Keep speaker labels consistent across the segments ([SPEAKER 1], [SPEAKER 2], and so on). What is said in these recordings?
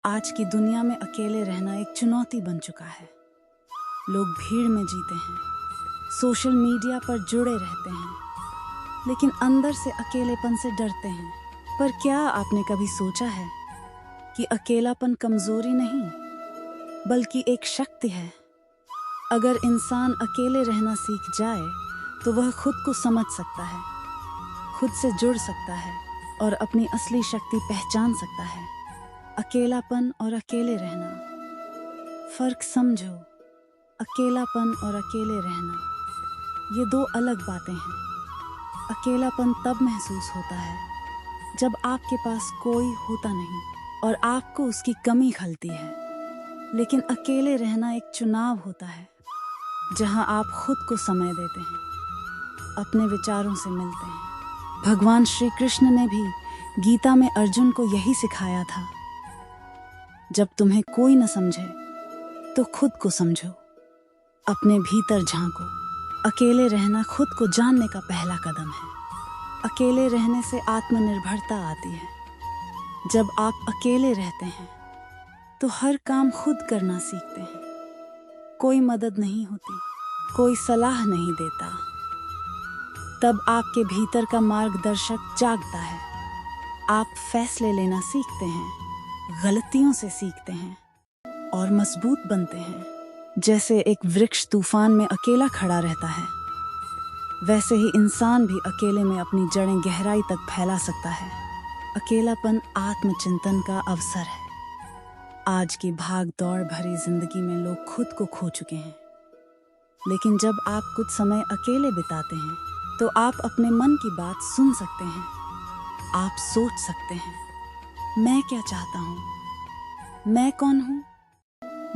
[SPEAKER 1] आज की दुनिया में अकेले रहना एक चुनौती बन चुका है। लोग भीड़ में जीते हैं, सोशल मीडिया पर जुड़े रहते हैं, लेकिन अंदर से अकेलेपन से डरते हैं। पर क्या आपने कभी सोचा है कि अकेलापन कमजोरी नहीं, बल्कि एक शक्ति है? अगर इंसान अकेले रहना सीख जाए तो वह खुद को समझ सकता है, खुद से जुड़ सकता है और अपनी असली शक्ति पहचान सकता है। अकेलापन और अकेले रहना, फर्क समझो। अकेलापन और अकेले रहना ये दो अलग बातें हैं। अकेलापन तब महसूस होता है जब आपके पास कोई होता नहीं और आपको उसकी कमी खलती है। लेकिन अकेले रहना एक चुनाव होता है, जहां आप खुद को समय देते हैं, अपने विचारों से मिलते हैं। भगवान श्री कृष्ण ने भी गीता में अर्जुन को यही सिखाया था, जब तुम्हें कोई न समझे तो खुद को समझो, अपने भीतर झांको। अकेले रहना खुद को जानने का पहला कदम है। अकेले रहने से आत्मनिर्भरता आती है। जब आप अकेले रहते हैं तो हर काम खुद करना सीखते हैं। कोई मदद नहीं होती, कोई सलाह नहीं देता। तब आपके भीतर का मार्गदर्शक जागता है। आप फैसले लेना सीखते हैं, गलतियों से सीखते हैं और मजबूत बनते हैं। जैसे एक वृक्ष तूफान में अकेला खड़ा रहता है, वैसे ही इंसान भी अकेले में अपनी जड़ें गहराई तक फैला सकता है। अकेलापन आत्मचिंतन का अवसर है। आज की भाग दौड़ भरी जिंदगी में लोग खुद को खो चुके हैं, लेकिन जब आप कुछ समय अकेले बिताते हैं तो आप अपने मन की बात सुन सकते हैं। आप सोच सकते हैं, मैं क्या चाहता हूँ, मैं कौन हूँ,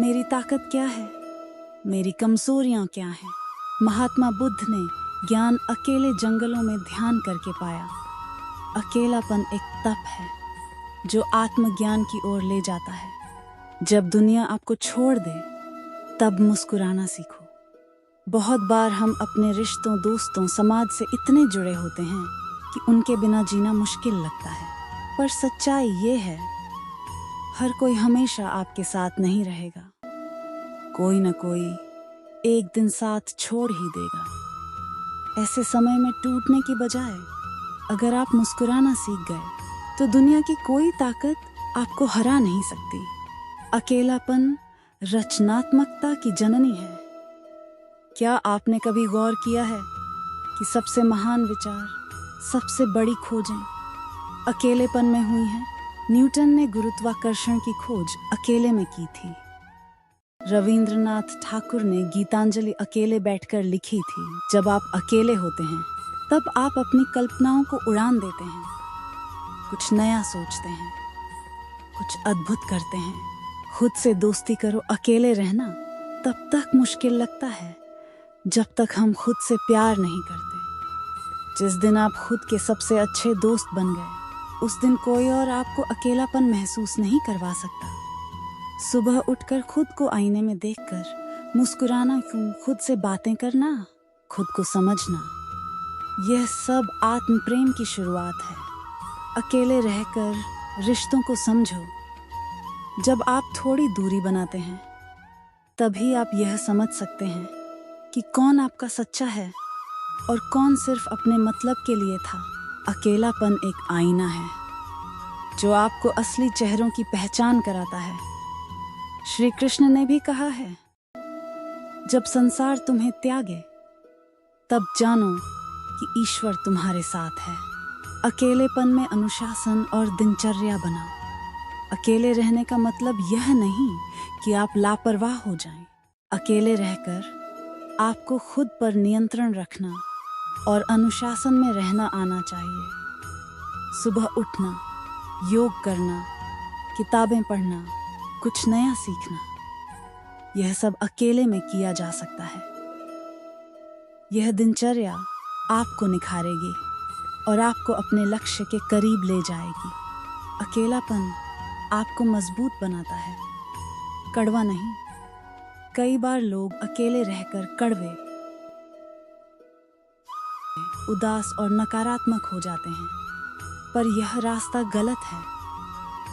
[SPEAKER 1] मेरी ताकत क्या है, मेरी कमजोरियाँ क्या हैं। महात्मा बुद्ध ने ज्ञान अकेले जंगलों में ध्यान करके पाया। अकेलापन एक तप है जो आत्मज्ञान की ओर ले जाता है। जब दुनिया आपको छोड़ दे तब मुस्कुराना सीखो। बहुत बार हम अपने रिश्तों, दोस्तों, समाज से इतने जुड़े होते हैं कि उनके बिना जीना मुश्किल लगता है। पर सच्चाई ये है, हर कोई हमेशा आपके साथ नहीं रहेगा। कोई न कोई एक दिन साथ छोड़ ही देगा। ऐसे समय में टूटने की बजाय अगर आप मुस्कुराना सीख गए तो दुनिया की कोई ताकत आपको हरा नहीं सकती। अकेलापन रचनात्मकता की जननी है। क्या आपने कभी गौर किया है कि सबसे महान विचार, सबसे बड़ी खोजें अकेलेपन में हुई हैं? न्यूटन ने गुरुत्वाकर्षण की खोज अकेले में की थी। रविंद्रनाथ ठाकुर ने गीतांजलि अकेले बैठकर लिखी थी। जब आप अकेले होते हैं तब आप अपनी कल्पनाओं को उड़ान देते हैं, कुछ नया सोचते हैं, कुछ अद्भुत करते हैं। खुद से दोस्ती करो। अकेले रहना तब तक मुश्किल लगता है जब तक हम खुद से प्यार नहीं करते। जिस दिन आप खुद के सबसे अच्छे दोस्त बन गए, उस दिन कोई और आपको अकेलापन महसूस नहीं करवा सकता। सुबह उठकर खुद को आईने में देखकर मुस्कुराना क्यों, खुद से बातें करना, खुद को समझना, यह सब आत्म प्रेम की शुरुआत है। अकेले रहकर रिश्तों को समझो। जब आप थोड़ी दूरी बनाते हैं तभी आप यह समझ सकते हैं कि कौन आपका सच्चा है और कौन सिर्फ अपने मतलब के लिए था। अकेलापन एक आईना है जो आपको असली चेहरों की पहचान कराता है। श्री कृष्ण ने भी कहा है, जब संसार तुम्हें त्यागे तब जानो कि ईश्वर तुम्हारे साथ है। अकेलेपन में अनुशासन और दिनचर्या बनाओ। अकेले रहने का मतलब यह नहीं कि आप लापरवाह हो जाएं। अकेले रहकर आपको खुद पर नियंत्रण रखना और अनुशासन में रहना आना चाहिए। सुबह उठना, योग करना, किताबें पढ़ना, कुछ नया सीखना, यह सब अकेले में किया जा सकता है। यह दिनचर्या आपको निखारेगी और आपको अपने लक्ष्य के करीब ले जाएगी। अकेलापन आपको मजबूत बनाता है, कड़वा नहीं। कई बार लोग अकेले रहकर कड़वे, उदास और नकारात्मक हो जाते हैं, पर यह रास्ता गलत है।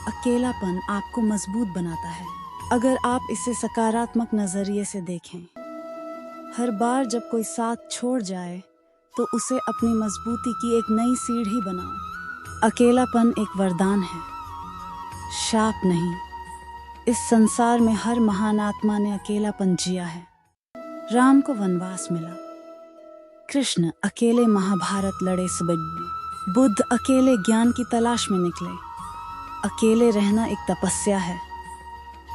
[SPEAKER 1] अकेलापन आपको मजबूत बनाता है अगर आप इसे सकारात्मक नजरिए से देखें। हर बार जब कोई साथ छोड़ जाए तो उसे अपनी मजबूती की एक नई सीढ़ी बनाओ। अकेलापन एक वरदान है, शाप नहीं। इस संसार में हर महान आत्मा ने अकेलापन जिया है। राम को वनवास मिला, कृष्ण अकेले महाभारत लड़े सुबह, बुद्ध अकेले ज्ञान की तलाश में निकले। अकेले रहना एक तपस्या है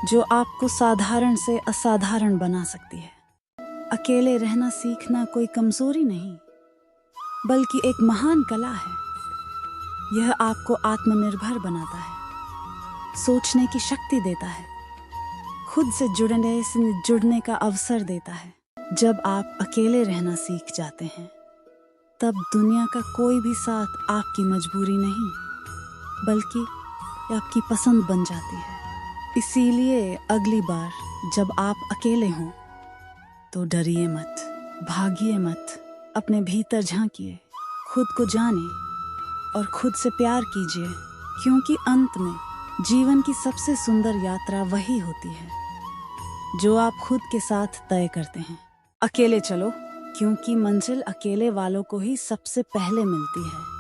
[SPEAKER 1] जो आपको साधारण से असाधारण बना सकती है। अकेले रहना सीखना कोई कमजोरी नहीं, बल्कि एक महान कला है। यह आपको आत्मनिर्भर बनाता है, सोचने की शक्ति देता है, खुद से जुड़ने का अवसर देता है। जब आप अकेले रहना सीख जाते हैं, तब दुनिया का कोई भी साथ आपकी मजबूरी नहीं, बल्कि आपकी पसंद बन जाती है। इसीलिए अगली बार जब आप अकेले हों, तो डरिए मत, भागिए मत, अपने भीतर झांकिए, खुद को जाने और खुद से प्यार कीजिए, क्योंकि अंत में जीवन की सबसे सुंदर यात्रा वही होती है जो आप खुद के साथ तय करते हैं। अकेले चलो, क्योंकि मंजिल अकेले वालों को ही सबसे पहले मिलती है।